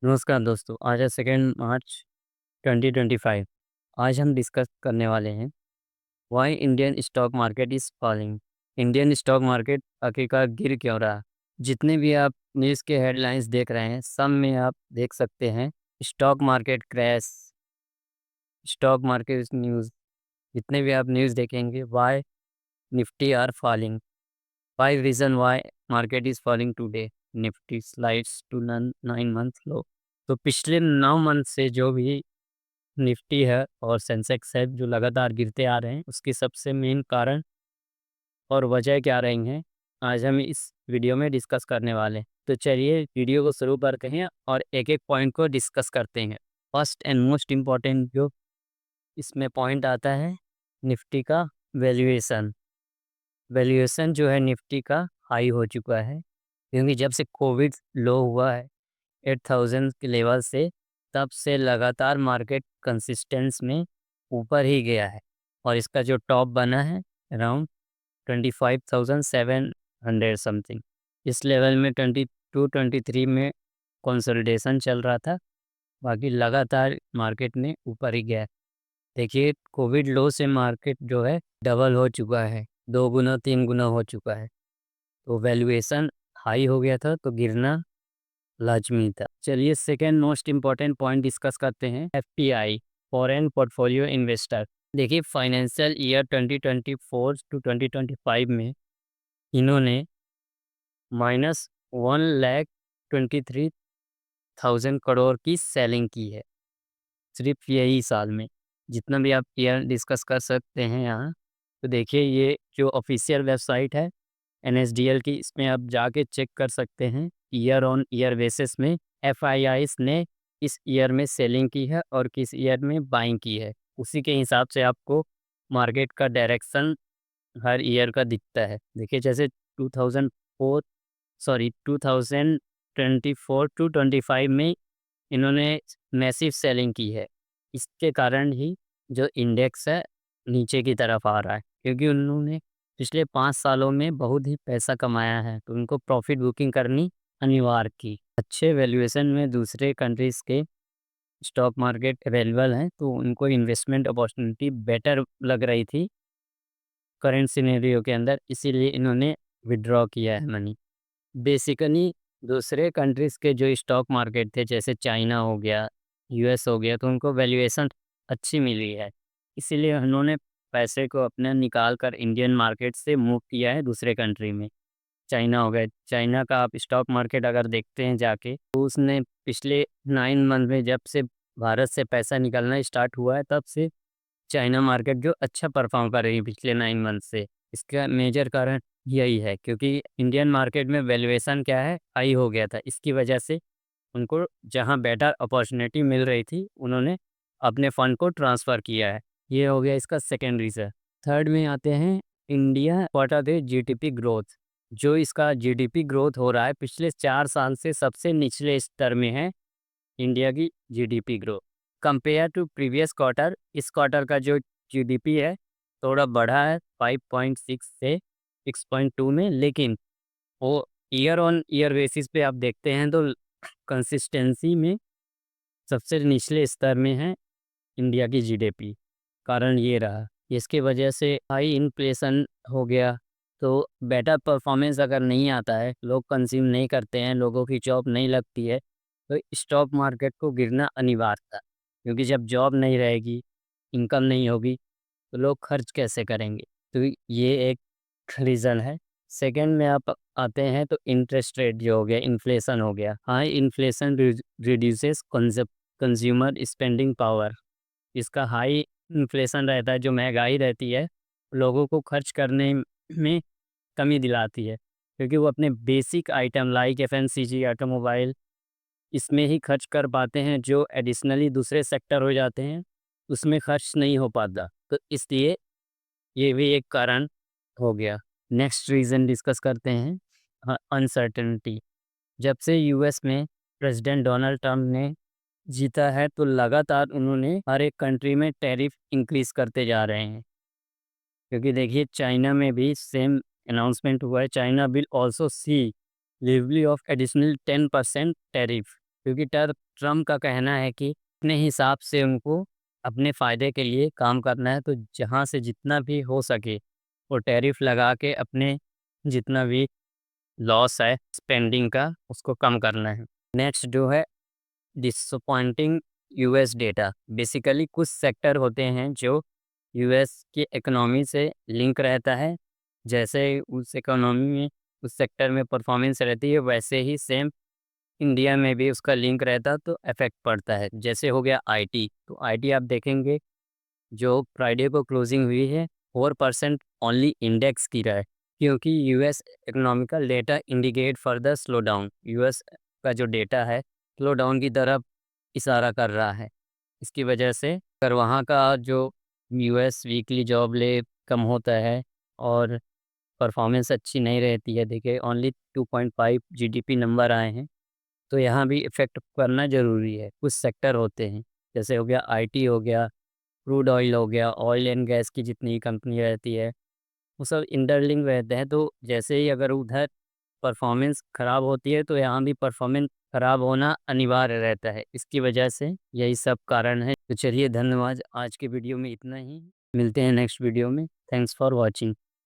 नमस्कार दोस्तों, आज है 2 मार्च 2025। आज हम डिस्कस करने वाले हैं why Indian stock market is falling. Indian stock market आखिरकार गिर क्यों रहा। जितने भी आप न्यूज़ के हेडलाइंस देख रहे हैं, सब में आप देख सकते हैं stock market crash, stock market news. जितने भी आप न्यूज़ देखेंगे, why Nifty are falling, 5 reason why market is falling today. Nifty slides to 9 month low. तो पिछले 9 मंथ से जो भी निफ्टी है और सेंसेक्स है जो लगातार गिरते आ रहे हैं, उसकी सबसे मेन कारण और वजह क्या रही हैं, आज हम इस वीडियो में डिस्कस करने वाले हैं। तो चलिए वीडियो को शुरू करते हैं और एक एक पॉइंट को डिस्कस करते हैं। फर्स्ट एंड मोस्ट इम्पॉर्टेंट जो इसमें पॉइंट आता है, निफ्टी का वैल्यूएशन। वैल्यूएशन जो है निफ्टी का हाई हो चुका है, क्योंकि जब से कोविड लो हुआ है 8000 के लेवल से, तब से लगातार मार्केट कंसिस्टेंस में ऊपर ही गया है और इसका जो टॉप बना है अराउंड 25,700 समथिंग। इस लेवल में 22-23 में कंसोलिडेशन चल रहा था, बाकी लगातार मार्केट ने ऊपर ही गया है। देखिए, कोविड लो से मार्केट जो है डबल हो चुका है, 2 गुना 3 गुना हो चुका है। तो वैल्यूएशन हाई हो गया था तो गिरना लाजमी था। चलिए second most important point discuss करते हैं, एफपीआई, फॉरेन पोर्टफोलियो इन्वेस्टर। देखिए, फाइनेंशियल ईयर 2024 टू 2025 में इन्होंने -1,23,000 की सेलिंग की है, सिर्फ यही साल में। जितना भी आप ईयर डिस्कस कर सकते हैं यहाँ, तो देखिए ये जो ऑफिशियल वेबसाइट है एनएसडीएल की, इसमें आप जाके चेक कर सकते हैं ईयर ऑन ईयर बेसिस में एफआईआईस ने इस ईयर में सेलिंग की है और किस ईयर में बाइंग की है। उसी के हिसाब से आपको मार्केट का डायरेक्शन हर ईयर का दिखता है। देखिए जैसे 2024 टू 25 में इन्होंने मैसिव सेलिंग की है। इसके कारण ही जो इंडेक्स है नीचे की तरफ आ रहा है, क्योंकि उन्होंने पिछले 5 सालों में बहुत ही पैसा कमाया है, तो उनको प्रॉफिट बुकिंग करनी अनिवार्य थी। अच्छे वैल्यूएशन में दूसरे कंट्रीज़ के स्टॉक मार्केट अवेलेबल हैं, तो उनको इन्वेस्टमेंट अपॉर्चुनिटी बेटर लग रही थी करंट सिनेरियो के अंदर, इसीलिए इन्होंने विथड्रॉ किया है मनी। बेसिकली दूसरे कंट्रीज़ के जो स्टॉक मार्केट थे, जैसे चाइना हो गया, यूएस हो गया, तो उनको वैल्यूएशन अच्छी मिली है। इसीलिए उन्होंने पैसे को अपना निकाल कर इंडियन मार्केट से मूव किया है दूसरे कंट्री में। चाइना हो गया, चाइना का आप स्टॉक मार्केट अगर देखते हैं जाके, तो उसने पिछले 9 मंथ में जब से भारत से पैसा निकलना स्टार्ट हुआ है, तब से चाइना मार्केट जो अच्छा परफॉर्म कर रही है पिछले 9 मंथ से। इसका मेजर कारण यही है, क्योंकि इंडियन मार्केट में वैल्यूएशन क्या है, हाई हो गया था। इसकी वजह से उनको जहां बेटर अपॉर्चुनिटी मिल रही थी, उन्होंने अपने फंड को ट्रांसफ़र किया है। ये हो गया इसका सेकेंड रीज़न। थर्ड में आते हैं, India what are the GDP growth. जो इसका जीडीपी ग्रोथ हो रहा है पिछले 4 साल से सबसे निचले स्तर में है इंडिया की GDP growth. Compare to previous quarter, इस क्वार्टर का जो जीडीपी है थोड़ा बढ़ा है 5.6 से 6.2 में, लेकिन वो ईयर ऑन ईयर बेसिस पे आप देखते हैं तो कंसिस्टेंसी में सबसे निचले स्तर में है इंडिया की जीडीपी। कारण ये रहा, इसके वजह से हाई इन्फ्लेशन हो गया। तो बेटर परफॉर्मेंस अगर नहीं आता है, लोग कंज्यूम नहीं करते हैं, लोगों की जॉब नहीं लगती है, तो स्टॉक मार्केट को गिरना अनिवार्य था। क्योंकि जब जॉब नहीं रहेगी, इनकम नहीं होगी, तो लोग खर्च कैसे करेंगे। तो ये एक रीज़न है। सेकंड में आप आते हैं तो इंटरेस्ट रेट जो हो गया, इन्फ्लेशन हो गया। High inflation reduces consumer spending power. इसका हाई इन्फ्लेशन रहता है, जो महंगाई रहती है, लोगों को खर्च करने में कमी दिलाती है, क्योंकि वो अपने basic item like FMCG, automobile, इसमें ही खर्च कर पाते हैं। जो एडिशनली दूसरे सेक्टर हो जाते हैं, उसमें खर्च नहीं हो पाता। तो इसलिए ये भी एक कारण हो गया। नेक्स्ट रीज़न डिस्कस करते हैं, अनसर्टेनिटी। जब से यूएस में प्रेसिडेंट डोनाल्ड ट्रंप ने जीता है, तो लगातार उन्होंने हर एक कंट्री में टैरिफ इंक्रीज़ करते जा रहे हैं। क्योंकि देखिए चाइना में भी सेम अनाउंसमेंट हुआ है, China will also C lively of additional 10% tariff. क्योंकि ट्रम्प का कहना है कि अपने हिसाब से उनको अपने फ़ायदे के लिए काम करना है, तो जहाँ से जितना भी हो सके वो टैरिफ लगा के अपने जितना भी लॉस है स्पेंडिंग का उसको कम करना है। नेक्स्ट जो है डिसअपॉइंटिंग यूएस डेटा। बेसिकली कुछ सेक्टर होते हैं जो यूएस की इकोनॉमी से लिंक रहता है, जैसे उस इकोनॉमी में उस सेक्टर में परफॉर्मेंस रहती है वैसे ही सेम इंडिया में भी उसका लिंक रहता तो इफेक्ट पड़ता है। जैसे हो गया आईटी, तो आईटी आप देखेंगे जो फ्राइडे को क्लोजिंग हुई है 4% ओनली इंडेक्स की रहा है, क्योंकि US economical data indicate further slow down. US का जो डेटा है स्लो डाउन की तरफ इशारा कर रहा है। इसकी वजह से अगर वहाँ का जो यूएस वीकली जॉब ले कम होता है और परफॉर्मेंस अच्छी नहीं रहती है, देखिए ओनली 2.5 जीडीपी नंबर आए हैं, तो यहाँ भी इफ़ेक्ट करना ज़रूरी है। कुछ सेक्टर होते हैं जैसे हो गया आईटी हो गया, क्रूड ऑयल हो गया, ऑयल एंड गैस की जितनी कंपनी रहती है वो सब इंटरलिंक रहते हैं, तो जैसे ही अगर उधर परफॉर्मेंस ख़राब होती है तो यहाँ भी परफॉर्मेंस ख़राब होना अनिवार्य रहता है। इसकी वजह से यही सब कारण है। तो चलिए धन्यवाद, आज के वीडियो में इतना ही। मिलते हैं नेक्स्ट वीडियो में। Thanks for watching.